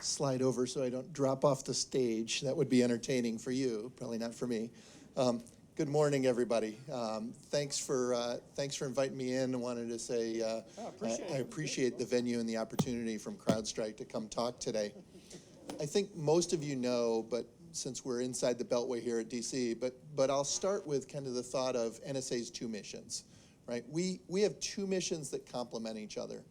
slide over so I don't drop off the stage. That would be entertaining for you, probably not for me. Good morning, everybody. Thanks for inviting me in. I wanted to say I appreciate the venue and the opportunity from CrowdStrike to come talk today. I think most of you know, but since we're inside the Beltway here at DC, but I'll start with kind of the thought of NSA's two missions, right? We have two missions that complement each other.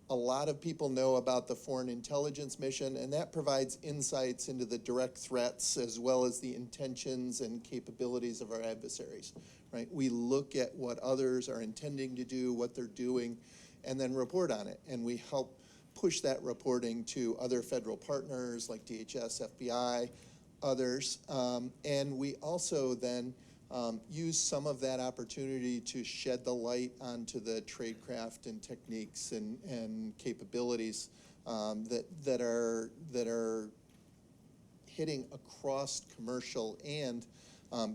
A lot of people know about the foreign intelligence mission, and that provides insights into the direct threats as well as the intentions and capabilities of our adversaries, right? We look at what others are intending to do, what they're doing, and then report on it. And we help push that reporting to other federal partners like DHS, FBI, others. And we also then use some of that opportunity to shed the light onto the tradecraft and techniques and capabilities that are hitting across commercial and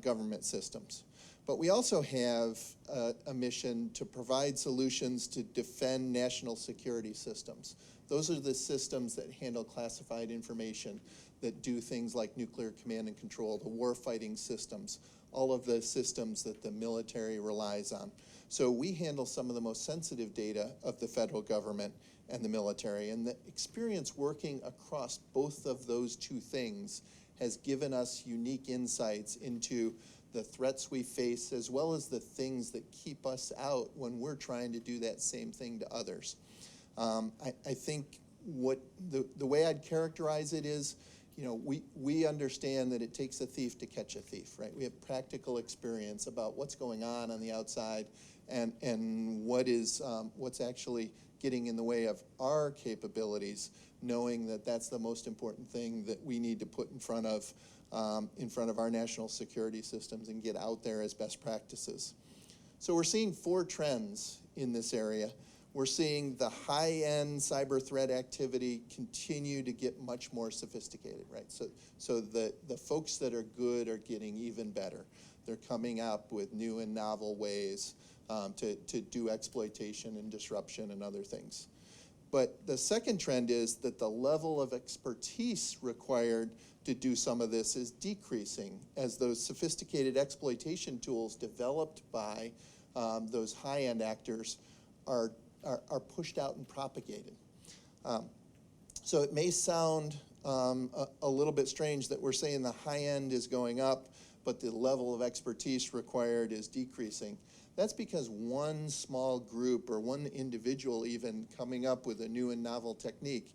government systems. But we also have a mission to provide solutions to defend national security systems. Those are the systems that handle classified information, that do things like nuclear command and control, the war-fighting systems, all of the systems that the military relies on. So we handle some of the most sensitive data of the federal government and the military. And the experience working across both of those two things has given us unique insights into the threats we face, as well as the things that keep us out when we're trying to do that same thing to others. I think what the way I'd characterize it is, you know, we understand that it takes a thief to catch a thief, right? We have practical experience about what's going on the outside and what's actually getting in the way of our capabilities, knowing that that's the most important thing that we need to put in front of our national security systems and get out there as best practices. So we're seeing four trends in this area. We're seeing the high-end cyber threat activity continue to get much more sophisticated, right? So the folks that are good are getting even better. They're coming up with new and novel ways to do exploitation and disruption and other things. But the second trend is that the level of expertise required to do some of this is decreasing as those sophisticated exploitation tools developed by those high-end actors are pushed out and propagated. So it may sound a little bit strange that we're saying the high end is going up, but the level of expertise required is decreasing. That's because one small group or one individual even coming up with a new and novel technique,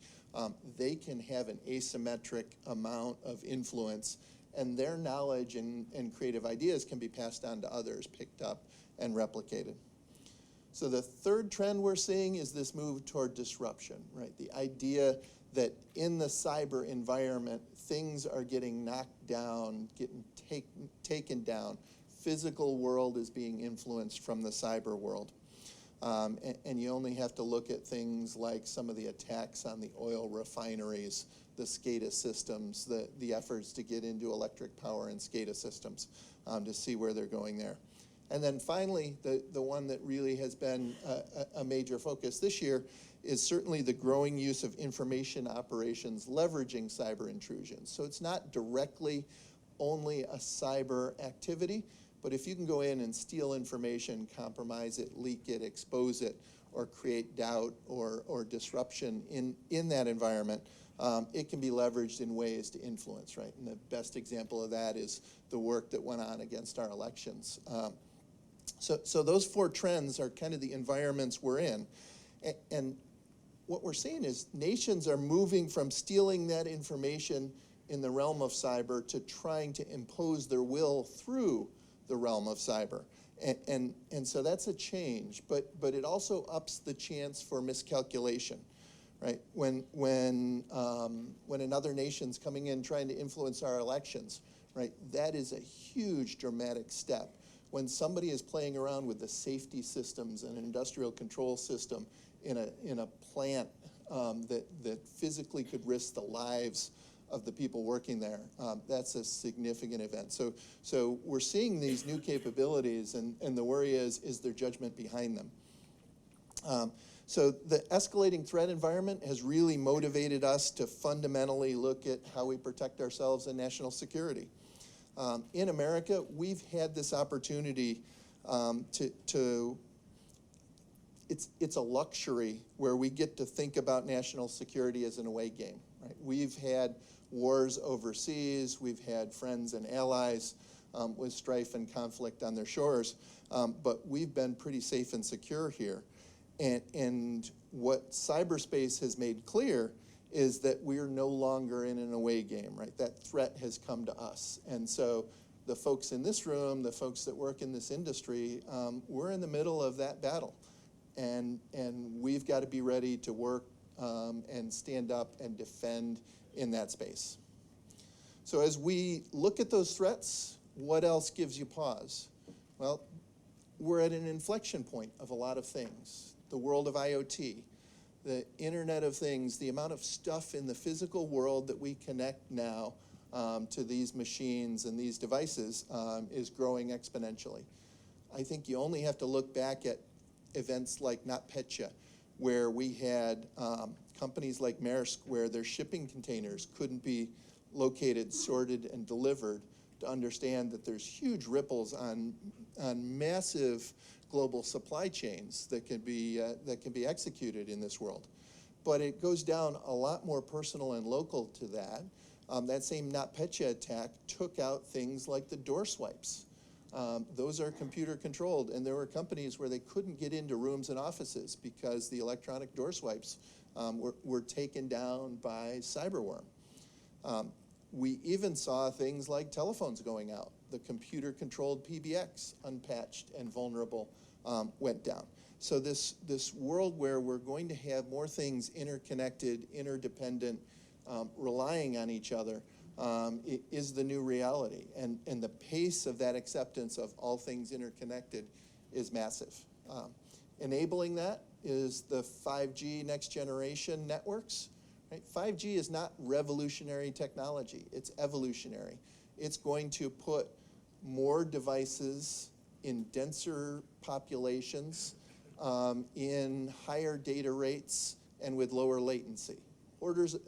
they can have an asymmetric amount of influence, and their knowledge and creative ideas can be passed on to others, picked up and replicated. So the third trend we're seeing is this move toward disruption, right? The idea that in the cyber environment, things are getting knocked down, getting taken down. Physical world is being influenced from the cyber world. And you only have to look at things like some of the attacks on the oil refineries, the SCADA systems, the efforts to get into electric power and SCADA systems to see where they're going there. And then finally, the one that really has been a major focus this year is certainly the growing use of information operations leveraging cyber intrusions. So it's not directly only a cyber activity, but if you can go in and steal information, compromise it, leak it, expose it, or create doubt or disruption in that environment, it can be leveraged in ways to influence, right? And the best example of that is the work that went on against our elections. So those four trends are kind of the environments we're in. And what we're seeing is nations are moving from stealing that information in the realm of cyber to trying to impose their will through the realm of cyber. And so that's a change, but it also ups the chance for miscalculation, right? When another nation's coming in trying to influence our elections, right? That is a huge dramatic step. When somebody is playing around with the safety systems and an industrial control system in a plant that physically could risk the lives of the people working there, that's a significant event. So we're seeing these new capabilities, and the worry is there judgment behind them? So the escalating threat environment has really motivated us to fundamentally look at how we protect ourselves and national security. In America, we've had this opportunity it's a luxury where we get to think about national security as an away game, right? We've had wars overseas, we've had friends and allies with strife and conflict on their shores, but we've been pretty safe and secure here. And what cyberspace has made clear is that we're no longer in an away game, right? That threat has come to us. And so the folks in this room, the folks that work in this industry, we're in the middle of that battle. And we've got to be ready to work and stand up and defend in that space. So as we look at those threats, what else gives you pause? Well, we're at an inflection point of a lot of things. The world of IoT, the Internet of Things, the amount of stuff in the physical world that we connect now to these machines and these devices is growing exponentially. I think you only have to look back at events like NotPetya, where we had companies like Maersk, where their shipping containers couldn't be located, sorted, and delivered, to understand that there's huge ripples on massive global supply chains that can be executed in this world. But it goes down a lot more personal and local to that. That same NotPetya attack took out things like the door swipes. Those are computer controlled, and there were companies where they couldn't get into rooms and offices because the electronic door swipes were taken down by cyberworm. We even saw things like telephones going out. The computer controlled PBX, unpatched and vulnerable, went down. So this world where we're going to have more things interconnected, interdependent, relying on each other, is the new reality. And the pace of that acceptance of all things interconnected is massive. Enabling that is the 5G next generation networks. Right? 5G is not revolutionary technology, it's evolutionary. It's going to put more devices in denser populations, in higher data rates, and with lower latency.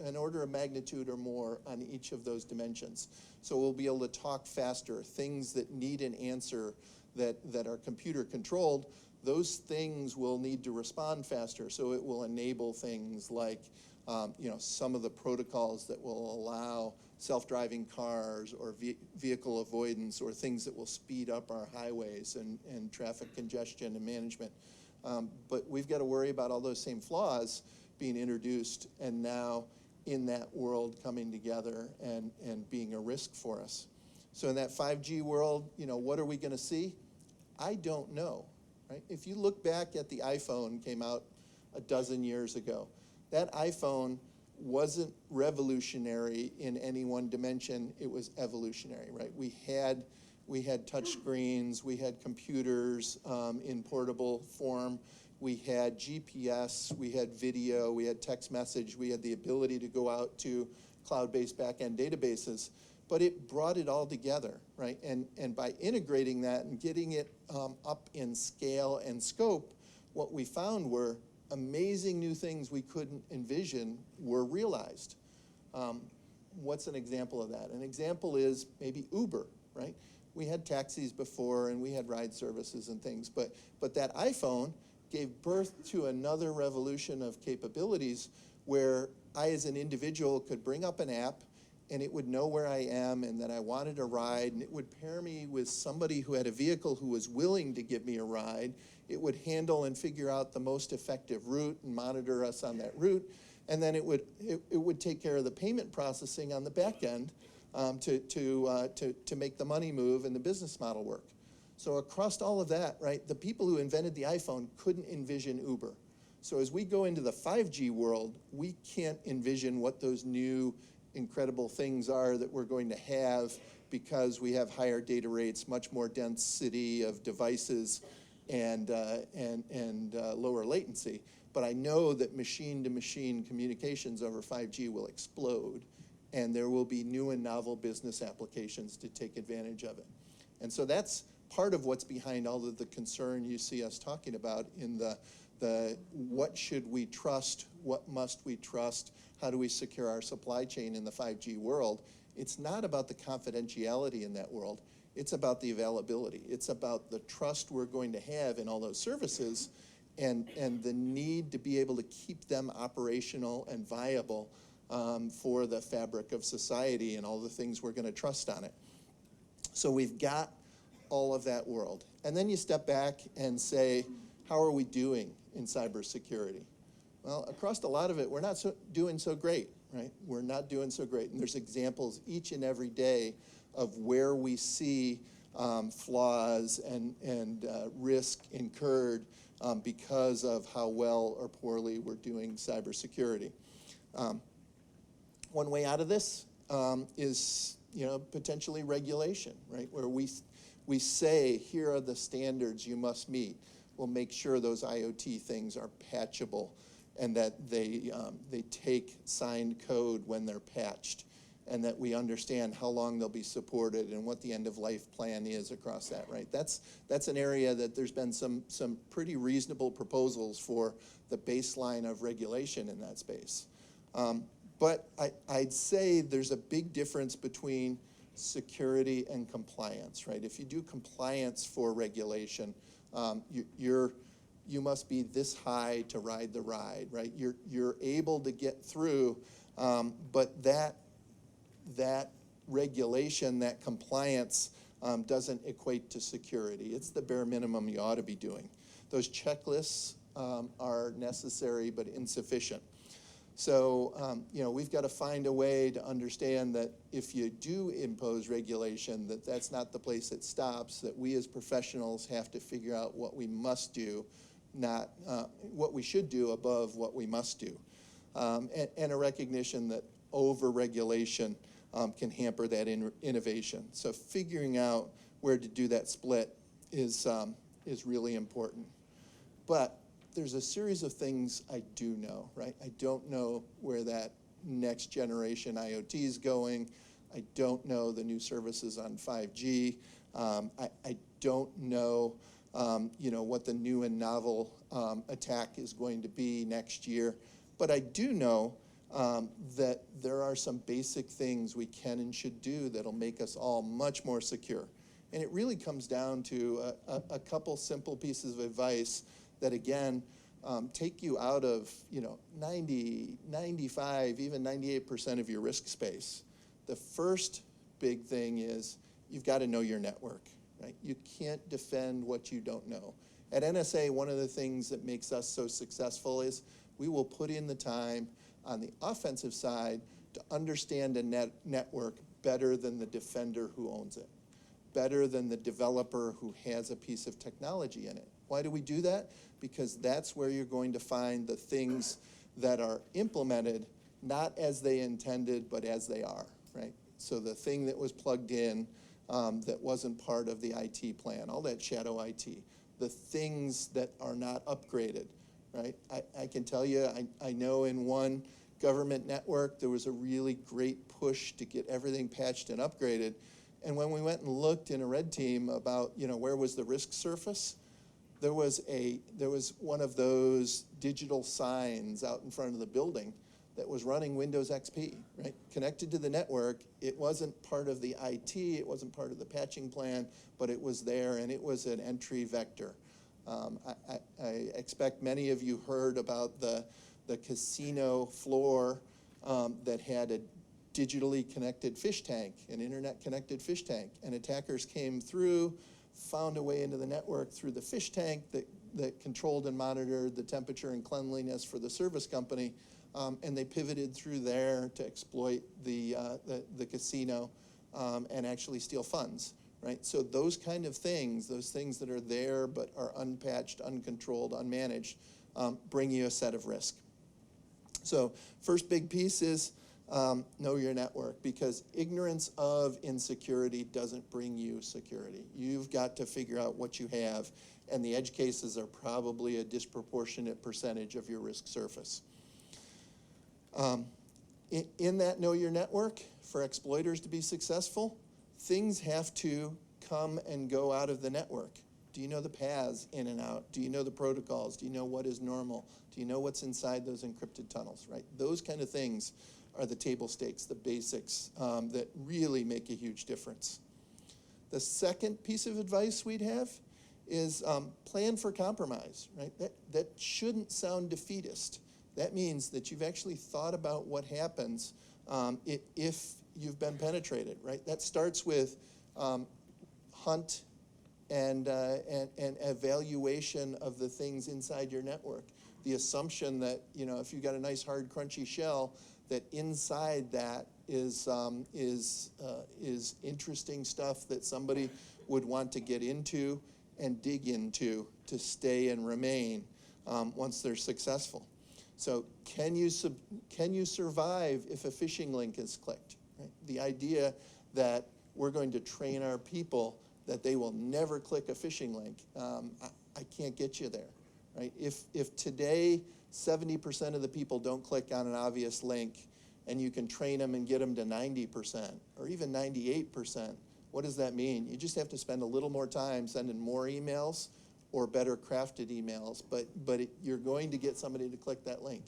An order of magnitude or more on each of those dimensions. So we'll be able to talk faster. Things that need an answer that are computer controlled, those things will need to respond faster. So it will enable things like some of the protocols that will allow self-driving cars or vehicle avoidance, or things that will speed up our highways and traffic congestion and management. But we've got to worry about all those same flaws being introduced and now in that world coming together and being a risk for us. So in that 5G world, what are we going to see? I don't know. Right? If you look back at the iPhone, came out a dozen years ago, that iPhone wasn't revolutionary in any one dimension. It was evolutionary, right? We had touch screens, we had computers in portable form, we had GPS, we had video, we had text message, we had the ability to go out to cloud-based back-end databases, but it brought it all together, right? And by integrating that and getting it up in scale and scope, what we found were amazing new things we couldn't envision were realized. What's an example of that? An example is maybe Uber, right? We had taxis before and we had ride services and things, but that iPhone gave birth to another revolution of capabilities where I as an individual could bring up an app and it would know where I am and that I wanted a ride, and it would pair me with somebody who had a vehicle who was willing to give me a ride. It would handle and figure out the most effective route and monitor us on that route, and then it would take care of the payment processing on the back end to make the money move and the business model work. So across all of that, right, the people who invented the iPhone couldn't envision Uber. So as we go into the 5G world, we can't envision what those new incredible things are that we're going to have because we have higher data rates, much more density of devices, and lower latency. But I know that machine-to-machine communications over 5G will explode, and there will be new and novel business applications to take advantage of it. And so that's part of what's behind all of the concern you see us talking about in the what should we trust, what must we trust, how do we secure our supply chain in the 5G world, it's not about the confidentiality in that world. It's about the availability. It's about the trust we're going to have in all those services and the need to be able to keep them operational and viable for the fabric of society and all the things we're going to trust on it. So we've got all of that world. And then you step back and say, how are we doing in cybersecurity? Well, across a lot of it, we're not doing so great, right? We're not doing so great. And there's examples each and every day of where we see flaws and risk incurred because of how well or poorly we're doing cybersecurity. One way out of this is, potentially regulation, right? Where we say, here are the standards you must meet. We'll make sure those IoT things are patchable and that they take signed code when they're patched, and that we understand how long they'll be supported and what the end-of-life plan is across that, right? That's an area that there's been some pretty reasonable proposals for the baseline of regulation in that space. But I'd say there's a big difference between security and compliance, right? If you do compliance for regulation, you must be this high to ride the ride, right? You're able to get through, but that regulation, that compliance doesn't equate to security. It's the bare minimum you ought to be doing. Those checklists are necessary but insufficient. So, we've got to find a way to understand that if you do impose regulation, that's not the place it stops, that we as professionals have to figure out what we must do, not what we should do above what we must do. And a recognition that over-regulation can hamper that innovation. So figuring out where to do that split is really important. But there's a series of things I do know, right? I don't know where that next generation IoT is going. I don't know the new services on 5G. I don't know, what the new and novel attack is going to be next year. But I do know that there are some basic things we can and should do that'll make us all much more secure. And it really comes down to a couple simple pieces of advice that, again, take you out of 90, 95, even 98% of your risk space. The first big thing is you've got to know your network, right? You can't defend what you don't know. At NSA, one of the things that makes us so successful is we will put in the time on the offensive side to understand a network better than the defender who owns it, better than the developer who has a piece of technology in it. Why do we do that? Because that's where you're going to find the things that are implemented, not as they intended, but as they are, right? So the thing that was plugged in that wasn't part of the IT plan, all that shadow IT, the things that are not upgraded, right? I can tell you, I know in one government network, there was a really great push to get everything patched and upgraded. And when we went and looked in a red team about, where was the risk surface, there was one of those digital signs out in front of the building that was running Windows XP, right? Connected to the network. It wasn't part of the IT, it wasn't part of the patching plan, but it was there, and it was an entry vector. I expect many of you heard about the casino floor that had a digitally connected fish tank, an internet-connected fish tank, and attackers came through, found a way into the network through the fish tank that controlled and monitored the temperature and cleanliness for the service company, and they pivoted through there to exploit the casino and actually steal funds, right? So those kind of things, those things that are there but are unpatched, uncontrolled, unmanaged, bring you a set of risk. So first big piece is know your network, because ignorance of insecurity doesn't bring you security. You've got to figure out what you have, and the edge cases are probably a disproportionate percentage of your risk surface. In that know your network, for exploiters to be successful, things have to come and go out of the network. Do you know the paths in and out? Do you know the protocols? Do you know what is normal? Do you know what's inside those encrypted tunnels, right? Those kind of things are the table stakes, the basics that really make a huge difference. The second piece of advice we'd have is plan for compromise, right? That shouldn't sound defeatist. That means that you've actually thought about what happens if you've been penetrated, right? That starts with hunt and evaluation of the things inside your network. The assumption that, if you've got a nice hard crunchy shell, that inside that is interesting stuff that somebody would want to get into and dig into to stay and remain once they're successful. So can you survive if a phishing link is clicked? Right? The idea that we're going to train our people that they will never click a phishing link, I can't get you there. Right? If today 70% of the people don't click on an obvious link, and you can train them and get them to 90% or even 98%, what does that mean? You just have to spend a little more time sending more emails or better crafted emails, but you're going to get somebody to click that link.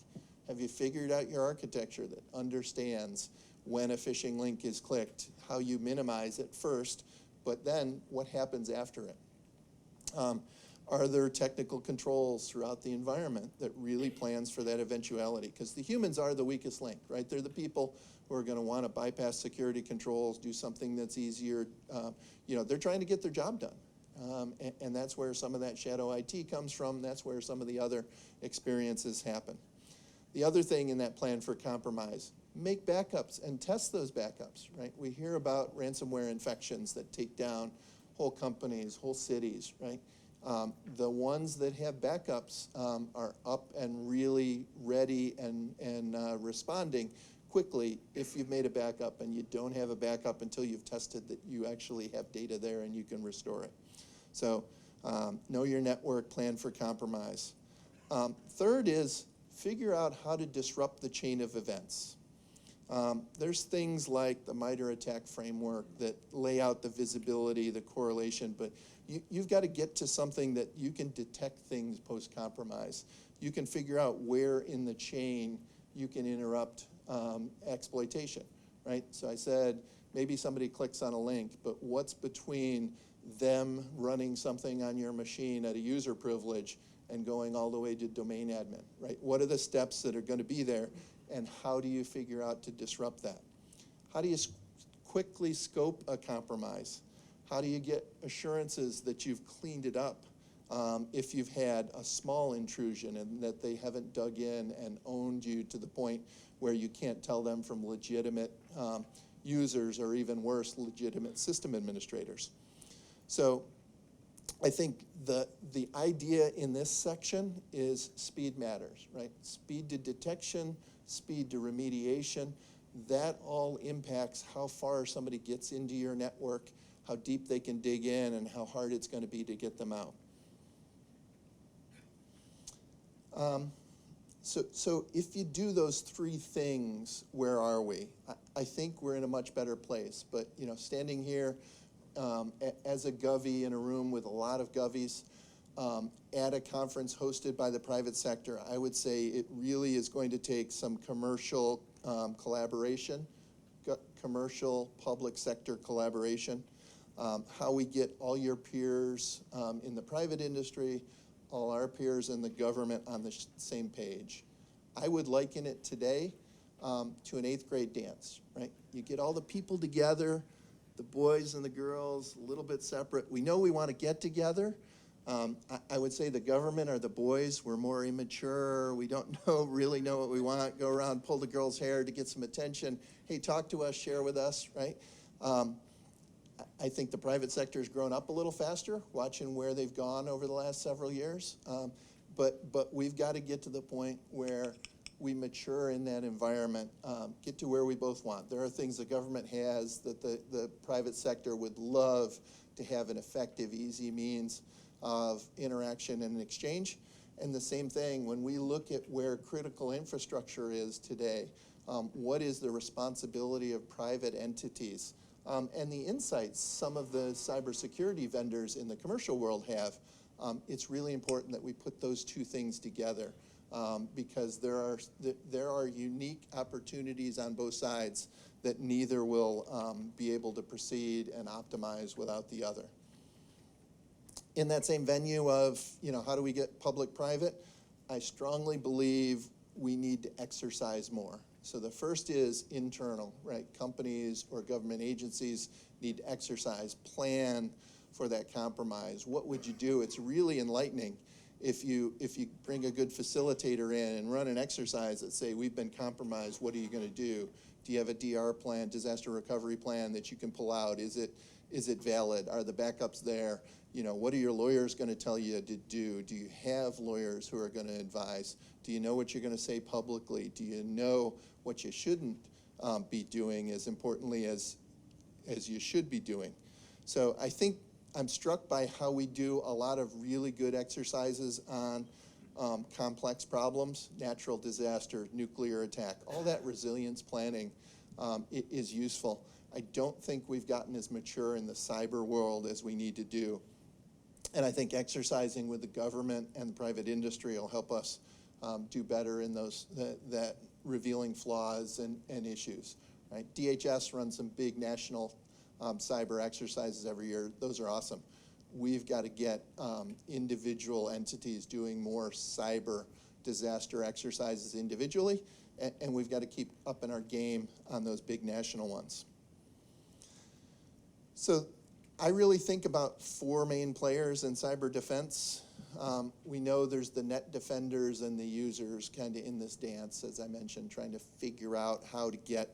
Have you figured out your architecture that understands when a phishing link is clicked, how you minimize it first, but then what happens after it? Are there technical controls throughout the environment that really plans for that eventuality? Because the humans are the weakest link, right? They're the people who are going to want to bypass security controls, do something that's easier. They're trying to get their job done. And that's where some of that shadow IT comes from. That's where some of the other experiences happen. The other thing in that plan for compromise, make backups and test those backups, right? We hear about ransomware infections that take down whole companies, whole cities, right? The ones that have backups are up and really ready and responding quickly if you've made a backup, and you don't have a backup until you've tested that you actually have data there and you can restore it. So know your network, plan for compromise. Third is figure out how to disrupt the chain of events. There's things like the MITRE ATT&CK framework that lay out the visibility, the correlation, but you've got to get to something that you can detect things post-compromise. You can figure out where in the chain you can interrupt exploitation, right? So I said maybe somebody clicks on a link, but what's between them running something on your machine at a user privilege and going all the way to domain admin, right? What are the steps that are going to be there, and how do you figure out to disrupt that? How do you quickly scope a compromise? How do you get assurances that you've cleaned it up if you've had a small intrusion and that they haven't dug in and owned you to the point where you can't tell them from legitimate users, or even worse, legitimate system administrators? So I think the idea in this section is speed matters, right? Speed to detection, speed to remediation. That all impacts how far somebody gets into your network, how deep they can dig in, and how hard it's going to be to get them out. So if you do those three things, where are we? I think we're in a much better place. But standing here as a Govy in a room with a lot of Govies at a conference hosted by the private sector, I would say it really is going to take some commercial collaboration, commercial public sector collaboration. How we get all your peers in the private industry, all our peers in the government on the same page. I would liken it today to an 8th grade dance, right? You get all the people together, the boys and the girls, a little bit separate. We know we want to get together. I would say the government or the boys, we're more immature. We don't really know what we want. Go around, pull the girl's hair to get some attention. Hey, talk to us, share with us, right? I think the private sector has grown up a little faster, watching where they've gone over the last several years. But we've got to get to the point where we mature in that environment, get to where we both want. There are things the government has that the private sector would love to have an effective, easy means of interaction and exchange. And the same thing, when we look at where critical infrastructure is today, what is the responsibility of private entities and the insights some of the cybersecurity vendors in the commercial world have. It's really important that we put those two things together, because there are unique opportunities on both sides that neither will be able to proceed and optimize without the other. In that same venue of, how do we get public-private, I strongly believe we need to exercise more. So the first is internal, right? Companies or government agencies need to exercise, plan for that compromise. What would you do? It's really enlightening if you bring a good facilitator in and run an exercise that say, we've been compromised, what are you going to do? Do you have a DR plan, disaster recovery plan that you can pull out? Is it valid? Are the backups there? What are your lawyers going to tell you to do? Do you have lawyers who are going to advise? Do you know what you're going to say publicly? Do you know what you shouldn't be doing as importantly as you should be doing? So I think I'm struck by how we do a lot of really good exercises on complex problems, natural disaster, nuclear attack, all that resilience planning is useful. I don't think we've gotten as mature in the cyber world as we need to do. And I think exercising with the government and the private industry will help us do better in that revealing flaws and issues. Right? DHS runs some big national cyber exercises every year. Those are awesome. We've got to get individual entities doing more cyber disaster exercises individually, and we've got to keep up in our game on those big national ones. So I really think about four main players in cyber defense. We know there's the net defenders and the users kind of in this dance, as I mentioned, trying to figure out how to get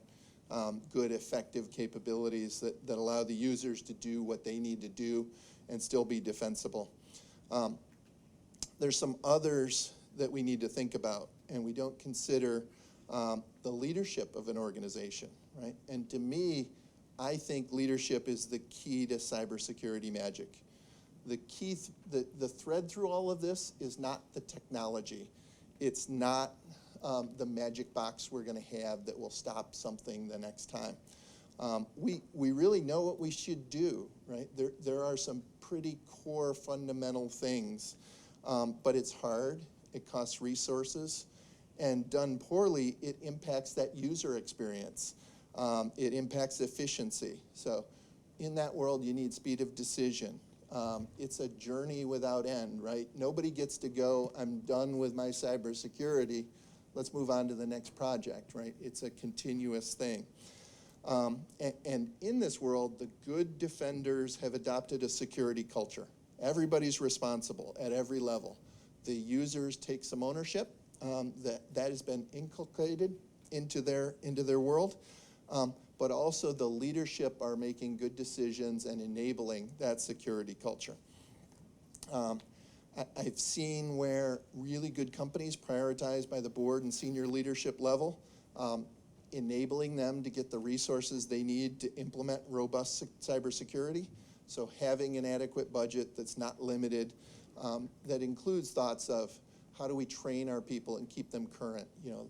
good, effective capabilities that allow the users to do what they need to do and still be defensible. There's some others that we need to think about, and we don't consider the leadership of an organization, right? And to me, I think leadership is the key to cybersecurity magic. The key, the thread through all of this is not the technology. It's not the magic box we're going to have that will stop something the next time. We really know what we should do, right? There are some pretty core fundamental things, but it's hard. It costs resources, and done poorly, it impacts that user experience. It impacts efficiency. So in that world, you need speed of decision. It's a journey without end, right? Nobody gets to go, I'm done with my cybersecurity, let's move on to the next project, right? It's a continuous thing. And in this world, the good defenders have adopted a security culture. Everybody's responsible at every level. The users take some ownership. That has been inculcated into their world. But also the leadership are making good decisions and enabling that security culture. I've seen where really good companies prioritized by the board and senior leadership level, enabling them to get the resources they need to implement robust cybersecurity. So having an adequate budget that's not limited, that includes thoughts of how do we train our people and keep them current?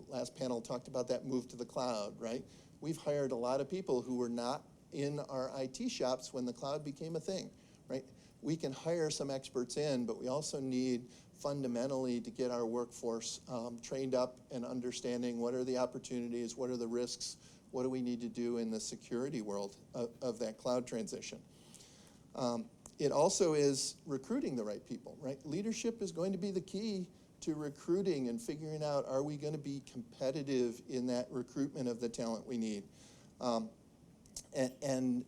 Last panel talked about that move to the cloud, right? We've hired a lot of people who were not in our IT shops when the cloud became a thing, right? We can hire some experts in, but we also need fundamentally to get our workforce trained up and understanding what are the opportunities, what are the risks, what do we need to do in the security world of that cloud transition. It also is recruiting the right people, right? Leadership is going to be the key to recruiting and figuring out, are we going to be competitive in that recruitment of the talent we need? And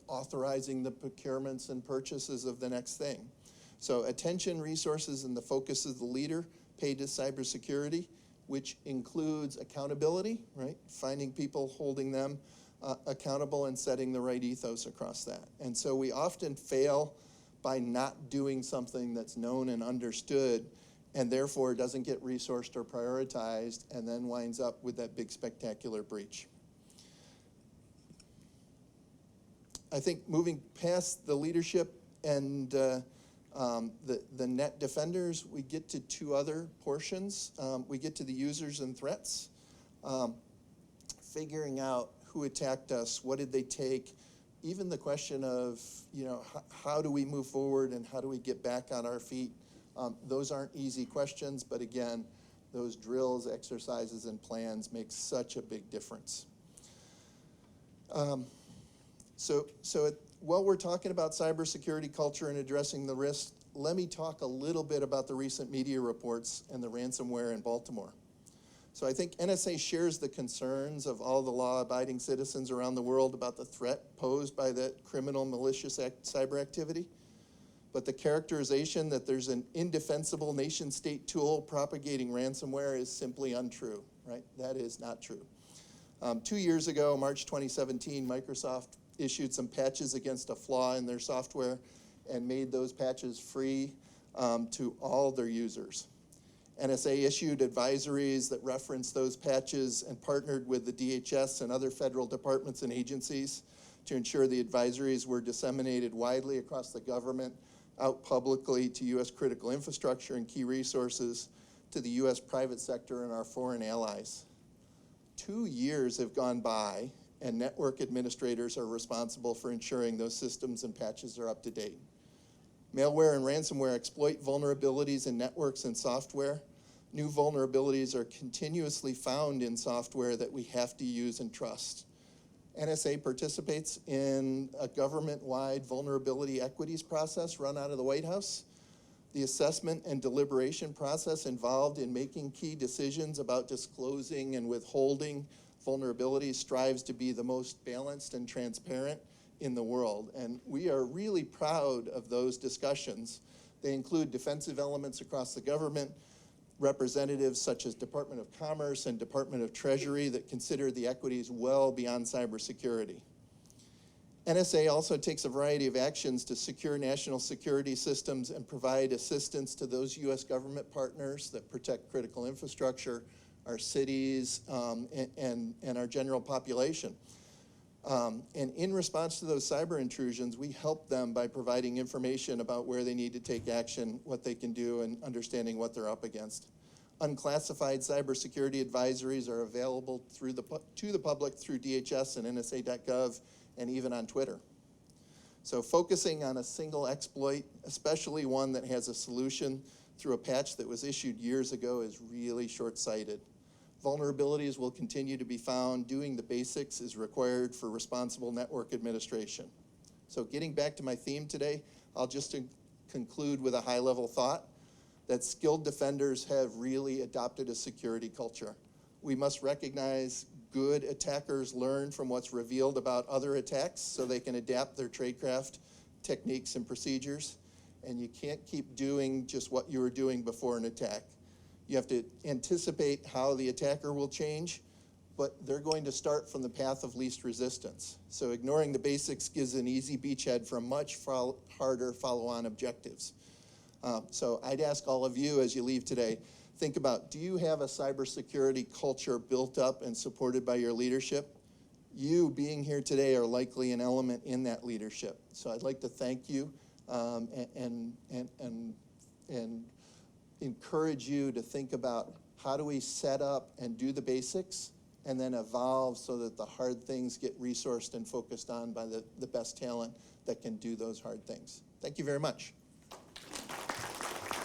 authorizing the procurements and purchases of the next thing. So attention, resources, and the focus of the leader paid to cybersecurity, which includes accountability, right? Finding people, holding them accountable, and setting the right ethos across that. And so we often fail by not doing something that's known and understood, and therefore doesn't get resourced or prioritized, and then winds up with that big spectacular breach. I think moving past the leadership and the net defenders, we get to two other portions. We get to the users and threats, figuring out who attacked us, what did they take, even the question of, how do we move forward and how do we get back on our feet? Those aren't easy questions, but again, those drills, exercises, and plans make such a big difference. While we're talking about cybersecurity culture and addressing the risks, let me talk a little bit about the recent media reports and the ransomware in Baltimore. So I think NSA shares the concerns of all the law-abiding citizens around the world about the threat posed by that criminal malicious cyber activity. But the characterization that there's an indefensible nation-state tool propagating ransomware is simply untrue, right? That is not true. 2 years ago, March 2017, Microsoft issued some patches against a flaw in their software and made those patches free to all their users. NSA issued advisories that referenced those patches and partnered with the DHS and other federal departments and agencies to ensure the advisories were disseminated widely across the government, out publicly to U.S. critical infrastructure and key resources, to the U.S. private sector and our foreign allies. 2 years have gone by, and network administrators are responsible for ensuring those systems and patches are up to date. Malware and ransomware exploit vulnerabilities in networks and software. New vulnerabilities are continuously found in software that we have to use and trust. NSA participates in a government-wide vulnerability equities process run out of the White House. The assessment and deliberation process involved in making key decisions about disclosing and withholding vulnerabilities strives to be the most balanced and transparent in the world. And we are really proud of those discussions. They include defensive elements across the government, representatives such as Department of Commerce and Department of Treasury that consider the equities well beyond cybersecurity. NSA also takes a variety of actions to secure national security systems and provide assistance to those U.S. government partners that protect critical infrastructure, our cities, and our general population. And in response to those cyber intrusions, we help them by providing information about where they need to take action, what they can do, and understanding what they're up against. Unclassified cybersecurity advisories are available to the public through DHS and NSA.gov and even on Twitter. So focusing on a single exploit, especially one that has a solution through a patch that was issued years ago, is really short-sighted. Vulnerabilities will continue to be found. Doing the basics is required for responsible network administration. So getting back to my theme today, I'll just conclude with a high-level thought that skilled defenders have really adopted a security culture. We must recognize good attackers learn from what's revealed about other attacks so they can adapt their tradecraft, techniques, and procedures. And you can't keep doing just what you were doing before an attack. You have to anticipate how the attacker will change, but they're going to start from the path of least resistance. So ignoring the basics gives an easy beachhead for much harder follow-on objectives. So I'd ask all of you as you leave today, think about, do you have a cybersecurity culture built up and supported by your leadership? You being here today are likely an element in that leadership. So I'd like to thank you and encourage you to think about how do we set up and do the basics and then evolve so that the hard things get resourced and focused on by the best talent that can do those hard things. Thank you very much.